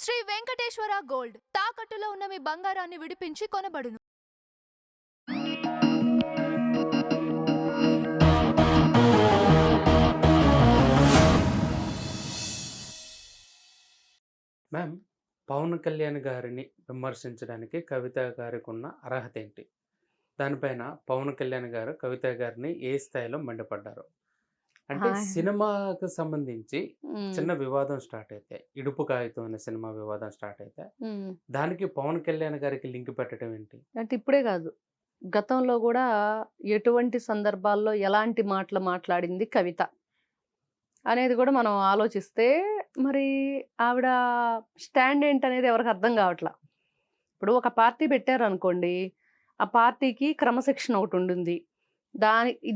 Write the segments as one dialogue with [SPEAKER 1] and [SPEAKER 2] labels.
[SPEAKER 1] Shri Venkateswara gold తాకట్టులో ఉన్న మీ బంగారాన్ని విడిపించి కొనబడును.
[SPEAKER 2] మ్యామ్, పవన్ కళ్యాణ్ గారిని విమర్శించడానికి కవిత గారికి ఉన్న అర్హత ఏంటి? దానిపైన పవన్ కళ్యాణ్ గారు కవిత గారిని ఏ స్థాయిలో మండిపడ్డారు? అంటే
[SPEAKER 3] హాయ్.
[SPEAKER 2] సినిమాకు సంబంధించి
[SPEAKER 3] హ్మ్.
[SPEAKER 2] చిన్న వివాదం స్టార్ట్ అయితే, ఇడుపు కాగితం అనే సినిమా వివాదం స్టార్ట్ అయితే,
[SPEAKER 3] హ్మ్.
[SPEAKER 2] దానికి పవన్ కళ్యాణ్ గారికి లింక్ పెట్టడం ఏంటి?
[SPEAKER 3] అంటే ఇప్పుడే కాదు. గతంలో గూడా ఎటువంటి సందర్భాల్లో ఎలాంటి మాటలు మాట్లాడింది కవిత అనేది గూడా మనం ఆలోచిస్తే, మరి ఆవిడ స్టాండ్ ఏంటనేది ఎవరికీ అర్థం గావట్ల. ఇప్పుడు ఒక పార్టీ పెట్టారనుకోండి, ఆ పార్టీకి క్రమశిక్షణ ఒకటుంటుంది.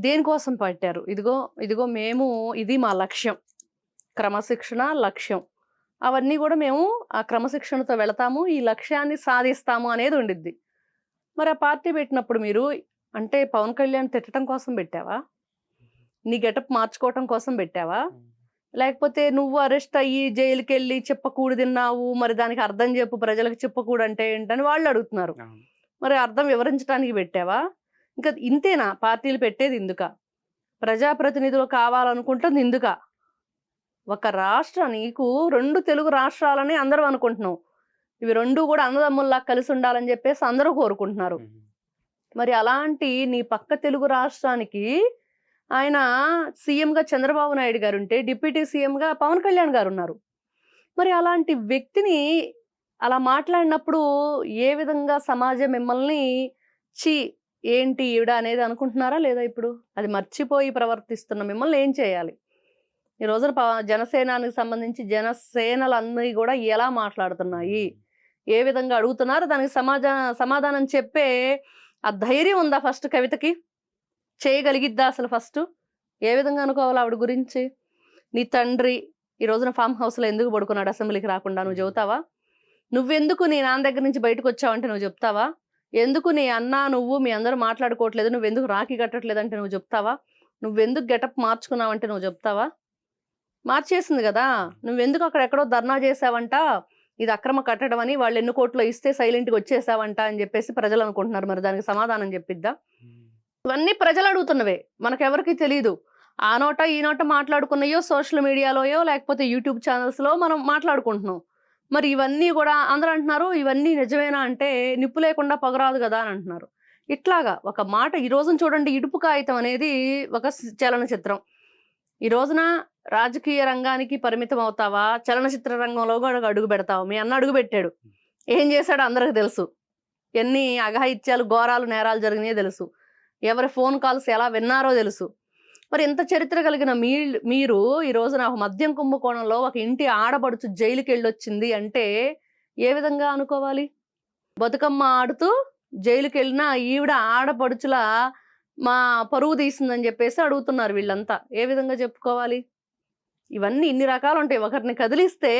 [SPEAKER 3] దేనికోసం పెట్టారు? ఇదిగో, ఇదిగో మేము ఇది మా లక్ష్యం. క్రమశిక్షణ, లక్ష్యం. అవన్నీ గూడా మేము ఆ క్రమశిక్షణతో వెళతాము. ఈ లక్ష్యాన్ని సాధిస్తాము అనేది ఉండిద్ది. మరి ఆ పార్టీ పెట్టినప్పుడు మీరు అంటే పవన్ కళ్యాణ్ తిట్టటం కోసం పెట్టావా? నీ గెటప్ మార్చుకోవటం కోసం పెట్టావా? లేకపోతే నువ్వు అరెస్ట్ అయ్యి జైలుకెళ్ళి చిప్పకూడు తిన్నావు. మరి దానికి అర్థం చెప్పు ప్రజలకు చెప్పకూడు అంటే ఏంటని వాళ్ళు అడుగుతున్నారు.
[SPEAKER 2] అవును.
[SPEAKER 3] మరి అర్థం వివరించడానికి పెట్టావా? ఇంకా ఇంతేనా పార్టీలు పెట్టేది ఇందుకా? ప్రజాప్రతినిధులు కావాలనుకుంటుంది ఇందుకా? ఒక నీకు 2 తెలుగు రాష్ట్రాలని అందరం అనుకుంటున్నాం. ఇవి 2 కూడా అన్నదమ్ముల్లా కలిసి ఉండాలని చెప్పేసి అందరూ కోరుకుంటున్నారు. మరి అలాంటి నీ పక్క తెలుగు రాష్ట్రానికి ఆయన సీఎంగా చంద్రబాబు నాయుడు గారుంటే, డిప్యూటీ సీఎంగా పవన్ కళ్యాణ్ గారున్నారు. మరి అలాంటి వ్యక్తిని అలా మాట్లాడినప్పుడు ఏ విధంగా సమాజం మిమ్మల్ని ఛీ! ఏంటి ఈవిడ అనేది అనుకుంటున్నారా లేదా ఇప్పుడు? అది మర్చిపోయి ప్రవర్తిస్తున్న మిమ్మల్ని ఏం చేయాలి? ఈ రోజున జనసేనానికి సంబంధించి జనసేనలన్నీ గూడా ఎలా మాట్లాడుతున్నాయి? ఏ విధంగా అడుగుతున్నారో దానికి సమాధానం చెప్పే ఆ ధైర్యం ఉందా ఫస్ట్ కవితకి? చేయగలిగిద్దా అసలు ఫస్టు? ఏ విధంగా అనుకోవాలి ఆవిడ గురించి? నీ తండ్రి ఈ రోజున ఫార్మ్ హౌస్‌లో ఎందుకు పడుకున్నాడు అసెంబ్లీకి రాకుండా నువ్వు చెబుతావా? నువ్వెందుకు నీ నాన్న దగ్గర నుంచి బయటకొచ్చావంటే నువ్వు చెప్తావా? ఎందుకు నీ అన్న, నువ్వు మీ అందరూ మాట్లాడుకోవట్లేదు, నువ్వెందుకు రాఖీ కట్టట్లేదంటే నువ్వు చెప్తావా? నువ్వెందుకు గెటప్ మార్చుకున్నావంటే నువ్వు చెప్తావా? మార్చేసింది గదా! నువ్వెందుకు అక్కడెక్కడో ధర్నా చేశావంట, ఇది అక్రమ కట్టడం అని వాళ్ళు ఎన్ని కోట్లో ఇస్తే సైలెంట్‌గా వచ్చేసావంట అని జెప్పేసి ప్రజలనుకుంటున్నారు. మరి దానికి సమాధానం జెప్పిద్దా? ఇవన్నీ ప్రజలడుగుతున్నవే. మనకెవరికీ తెలీదు. ఆ నోట, ఈ నోట మాట్లాడుకున్నయో సోషల్ మీడియాలోయో లేకపోతే యూట్యూబ్ ఛానల్స్‌లో మనం మాట్లాడుకుంటున్నాం. మరి ఇవన్నీ గూడా అందరూ అంటున్నారు, ఇవన్నీ నిజమేనా అంటే, నిప్పు లేకుండా పొగరాదు గదా అని అంటున్నారు. ఇట్లాగా ఒక మాట ఈ రోజున చూడండి 'ఇడుపు కాగితం' అనేది ఒక చలనచిత్రం. ఈ రోజున రాజకీయ రంగానికి పరిమితం అవుతావా? చలనచిత్ర రంగంలో గూడా అడుగు పెడతావా? మీ అన్న అడుగుబెట్టాడు. ఏం చేశాడో అందరికి తెలుసు. ఎన్ని అఘాయిత్యాలు, ఘోరాలు, నేరాలు జరిగినాయో తెలుసు. ఎవరి ఫోన్ కాల్స్ ఎలా విన్నారో తెలుసు. మరి ఇంత చరిత్ర కలిగిన మీరు ఈ రోజున ఒక మద్యం కుంభకోణంలో ఒక ఇంటి ఆడపడుచు జైలుకెళ్ళొచ్చింది అంటే ఏ విధంగా అనుకోవాలి? బతుకమ్మ ఆడుతూ జైలుకెళ్ళిన ఈవిడ ఆడపడుచుల మా పరువు తీసిందని చెప్పేసి అడుగుతున్నారు వీళ్ళంతా. ఏ విధంగా చెప్పుకోవాలి? ఇవన్నీ ఇన్ని రకాలుంటాయి. ఒకరిని కదిలిస్తే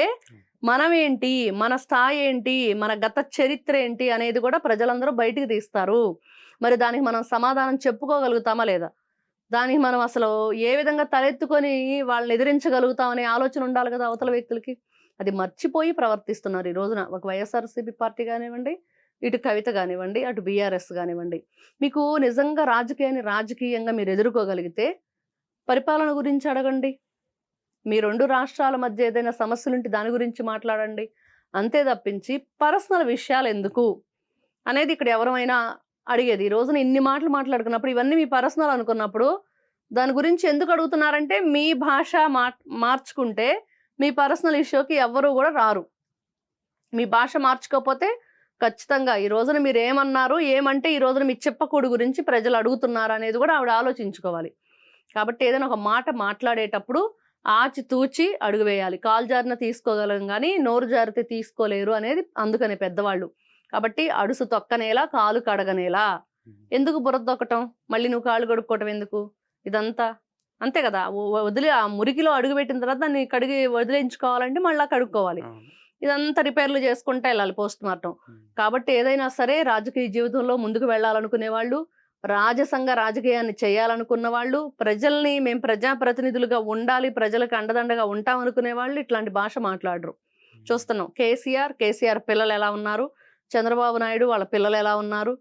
[SPEAKER 3] మనమేంటి, మన స్థాయేంటి, మన గత చరిత్ర ఏంటి అనేది కూడా ప్రజలందరూ బయటికి తీస్తారు. మరి దానికి మనం సమాధానం చెప్పుకోగలుగుతామా లేదా? దానికి మనం అసలు ఏ విధంగా తలెత్తుకొని వాళ్ళని ఎదిరించగలుగుతాం అనే ఆలోచన ఉండాలి కదా అవతల వ్యక్తులకి. అది మర్చిపోయి ప్రవర్తిస్తున్నారు ఈ రోజున. ఒక వైఎస్ఆర్‌సీపీ పార్టీ గానివ్వండి, ఇటు కవిత గానివ్వండి, అటు బీఆర్ఎస్ గానివ్వండి. మీకు నిజంగా రాజకీయాన్ని రాజకీయంగా మీరు ఎదుర్కోగలిగితే పరిపాలన గురించి అడగండి. మీ 2 రాష్ట్రాల మధ్య ఏదైనా సమస్యలుంటే దాని గురించి మాట్లాడండి. అంతే తప్పించి పర్సనల్ విషయాలెందుకు అనేది ఇక్కడ ఎవరమైనా అడిగేది. ఈ రోజున ఇన్ని మాటలు మాట్లాడుకున్నప్పుడు ఇవన్నీ మీ పర్సనల్ అనుకున్నప్పుడు దాని గురించి ఎందుకు అడుగుతున్నారంటే మీ భాష మార్చుకుంటే మీ పర్సనల్ ఇష్యూకి ఎవ్వరు గూడా రారు. మీ భాష మార్చుకోకపోతే ఖచ్చితంగా ఈ రోజున మీరేమన్నారు, ఏమంటే ఈ రోజున మీ చెప్పకూడు గురించి ప్రజలు అడుగుతున్నారనేది గూడా ఆవిడ ఆలోచించుకోవాలి. కాబట్టి ఏదైనా ఒక మాట మాట్లాడేటప్పుడు ఆచితూచి అడుగు వేయాలి. కాలు జారిన తీసుకోగలం గానీ, నోరు జారితే తీసుకోలేరు అనేది అందుకనే పెద్దవాళ్ళు. కాబట్టి అడుసు తొక్కనేలా, కాలు కడగనేలా. ఎందుకు బురద తొక్కటం? మళ్ళీ నువ్వు కాళ్ళు కడుక్కోవటం ఎందుకు? ఇదంతా. అంతే గదా! వదిలి ఆ మురికిలో అడుగుపెట్టిన తర్వాత దాన్ని కడిగి వదిలించుకోవాలంటే మళ్ళా కడుక్కోవాలి. ఇదంతా రిపేర్లు చేసుకుంటా ఎళ్ళాలి పోస్ట్‌మార్టం. కాబట్టి ఏదైనా సరే రాజకీయ జీవితంలో ముందుకు వెళ్ళాలనుకునే వాళ్ళు, రాజకీయాన్ని చేయాలనుకున్న వాళ్ళు, ప్రజల్ని మేము ప్రజాప్రతినిధులుగా ఉండాలి, ప్రజలకు అండదండగా ఉంటాం అనుకునే వాళ్ళు ఇట్లాంటి భాష మాట్లాడరు. చూస్తున్నాం. కేసీఆర్ పిల్లలు ఎలా ఉన్నారు, చంద్రబాబు నాయుడు వాళ్ళ పిల్లలు ఎలా ఉన్నారు,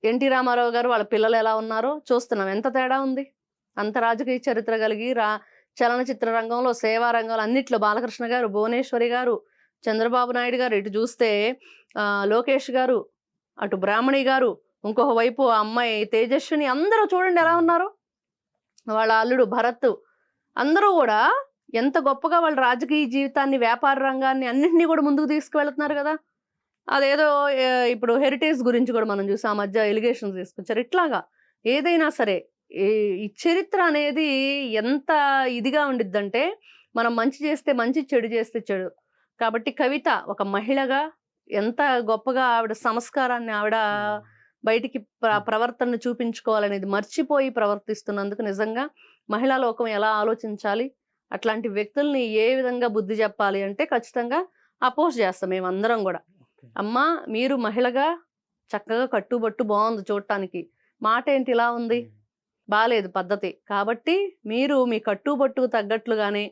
[SPEAKER 3] ఎన్టీ రామారావు గారు వాళ్ళ పిల్లలు ఎలా ఉన్నారో చూస్తున్నాం. ఎంత తేడా ఉంది. అంత రాజకీయ చరిత్ర కలిగి చలనచిత్ర రంగంలో, సేవా రంగంలో అన్నిట్లో బాలకృష్ణ గారు, భువనేశ్వరి గారు, చంద్రబాబు నాయుడు గారు, ఇటు చూస్తే లోకేష్ గారు, అటు బ్రాహ్మణి గారు, ఇంకొక వైపు ఆ అమ్మాయి తేజస్విని, అందరూ చూడండి ఎలా ఉన్నారు. వాళ్ళ అల్లుడు భరత్, అందరూ కూడా ఎంత గొప్పగా వాళ్ళ రాజకీయ జీవితాన్ని, వ్యాపార రంగాన్ని అన్నింటినీ కూడా ముందుకు తీసుకువెళ్తున్నారు కదా. అదేదో ఇప్పుడు హెరిటేజ్ గురించి కూడా మనం చూసాం, ఆ మధ్య ఎలిగేషన్స్ తీసుకొచ్చారు. ఇట్లాగా ఏదైనా సరే ఈ చరిత్ర అనేది ఎంత ఇదిగా ఉండిద్దంటే, మనం మంచి చేస్తే మంచి, చెడు చేస్తే చెడు. కాబట్టి కవిత ఒక మహిళగా ఎంత గొప్పగా ఆవిడ సంస్కారాన్ని ఆవిడ బయటికి ప్రవర్తనను చూపించుకోవాలనేది మర్చిపోయి ప్రవర్తిస్తున్నందుకు నిజంగా మహిళా లోకం ఎలా ఆలోచించాలి, అట్లాంటి వ్యక్తుల్ని ఏ విధంగా బుద్ధి చెప్పాలి అంటే ఖచ్చితంగా అపోజ్ చేస్తాం మేమందరం కూడా. అమ్మా, మీరు మహిళగా చక్కగా కట్టుబట్టు బాగుంది చూడటానికి, మాట ఏంటి ఇలా ఉంది, బాలేదు పద్ధతి. కాబట్టి మీరు మీ కట్టుబట్టుకు తగ్గట్లుగానే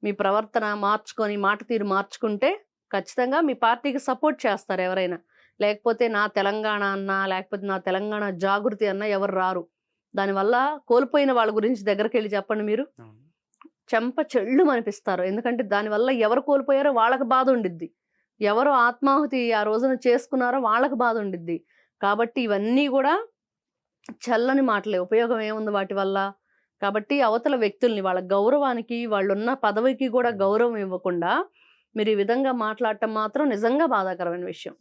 [SPEAKER 3] మీ ప్రవర్తన మార్చుకొని, మాట తీరు మార్చుకుంటే ఖచ్చితంగా మీ పార్టీకి సపోర్ట్ చేస్తారు ఎవరైనా. లేకపోతే నా తెలంగాణ అన్నా, లేకపోతే నా తెలంగాణ జాగృతి అన్నా ఎవరు రారు. దానివల్ల కోల్పోయిన వాళ్ళ గురించి దగ్గరికి వెళ్ళి చెప్పండి మీరు, చెంప చెళ్ళు అనిపిస్తారు. ఎందుకంటే దానివల్ల ఎవరు కోల్పోయారో వాళ్ళకి బాధ ఉండిద్ది, ఎవరు ఆత్మాహుతి ఆ రోజున చేసుకున్నారో వాళ్ళకి బాధ ఉండిద్ది. కాబట్టి ఇవన్నీ కూడా చల్లని మాటలే, ఉపయోగం ఏముంది వాటి వల్ల. కాబట్టి అవతల వ్యక్తుల్ని, వాళ్ళ గౌరవానికి, వాళ్ళున్న పదవికి కూడా గౌరవం ఇవ్వకుండా మీరు ఈ విధంగా మాట్లాడటం మాత్రం నిజంగా బాధాకరమైన విషయం.